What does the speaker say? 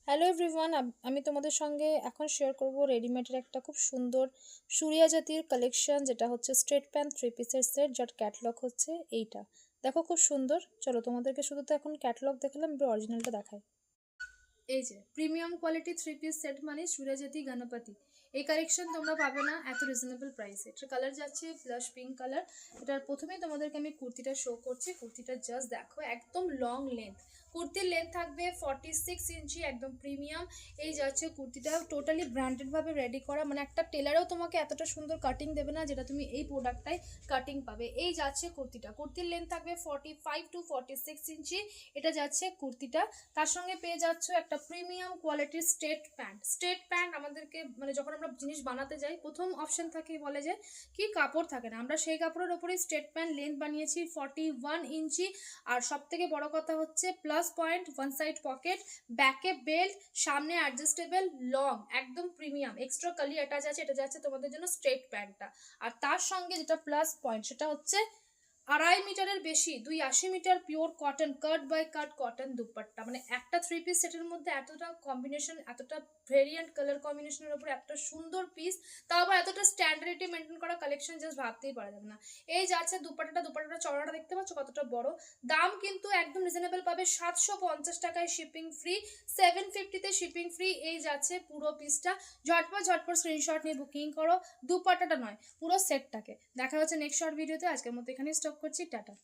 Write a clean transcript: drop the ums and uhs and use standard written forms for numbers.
Hello everyone, আমি তোমাদের সঙ্গে এখন শেয়ার করব রেডিমেডের একটা খুব সুন্দর সুরিয়া জাতির কালেকশন, যেটা হচ্ছে স্ট্রেট প্যান্ট থ্রি পিসের সেট, যার ক্যাটলগ হচ্ছে এইটা। দেখো খুব সুন্দর। চলো তোমাদেরকে শুধু তো এখন ক্যাটলগ দেখালাম, এবার অরিজিনালটা দেখাই। এই যে premium quality three piece set মানে সুরাজাতি গণপতি। এই কালেকশন তোমরা পাবে না এত রিজনেবল প্রাইসে। এটার কালার যাচ্ছে ব্লাশ পিঙ্ক কালার। এটার প্রথমেই তোমাদেরকে আমি কুর্তিটা শো করছি। কুর্তিটা জাস্ট দেখো, একদম লং লেন্থ কুর্তির লেন্থ থাকবে 46 ইঞ্চি, একদম প্রিমিয়াম। এই যাচ্ছে কুর্তিটা টোটালি ব্র্যান্ডেড ভাবে রেডি করা, মানে একটা টেলারও তোমাকে এতটা সুন্দর কাটিং দেবে না যেটা তুমি এই প্রোডাক্টটাই কাটিং পাবে। এই যাচ্ছে কুর্তিটা, কুর্তির লেন্থ থাকবে 45 টু 46 ইঞ্চি। এটা যাচ্ছে কুর্তিটা। তার সঙ্গে পেয়ে যাচ্ছ একটা প্রিমিয়াম কোয়ালিটির স্ট্রেট প্যান্ট। স্ট্রেট প্যান্ট আমাদেরকে মানে যখন আমরা জিনিস বানাতে যাই প্রথম অপশন থাকে বলে যে কি কাপড় থাকে না, আমরা সেই কাপড়ের ওপরেই স্ট্রেট প্যান্ট লেন্থ বানিয়েছি 41 ইঞ্চি। আর সব থেকে বড় কথা হচ্ছে plus point, one side pocket, ব্যাকে বেল্ট, সামনে অ্যাডজাস্টেবল, লং, একদম প্রিমিয়াম। এক্সট্রা কালি অ্যাটাচ আছে। এটা যাচ্ছে তোমাদের জন্য স্ট্রেট প্যান্টটা। আর তার সঙ্গে যেটা প্লাস পয়েন্ট সেটা হচ্ছে 2.5 মিটারের বেশি 280 metre pure cotton, cut by cut cotton dupatta. মানে একটা থ্রি পিস সেটের মধ্যে এতটা কম্বিনেশন, এতটা ভেরিয়েন্ট কালার কম্বিনেশনের উপর একটা সুন্দর পিস, তাও আবার এতটা স্ট্যান্ডার্ডিটি মেনটেন করা কালেকশন জাস্ট ভাবতেই পারা যাবে না। এই যাচ্ছে দুপাট্টাটা চওড়াটা দেখতে পাচ্ছ কতটা বড়। দাম কিন্তু একদম রিজনেবল পাবে, 750 টাকায় শিপিং ফ্রি, 750-তে শিপিং ফ্রি। এই যাচ্ছে পুরো পিসটা। ঝটপট স্ক্রিনশট নিয়ে বুকিং করো, দুপাট্টাটা নয় পুরো সেটটাকে। দেখা হচ্ছে নেক্সট শর্ট ভিডিওতে। আজকের মতো এখানেই স্টপ করছি, টাটা।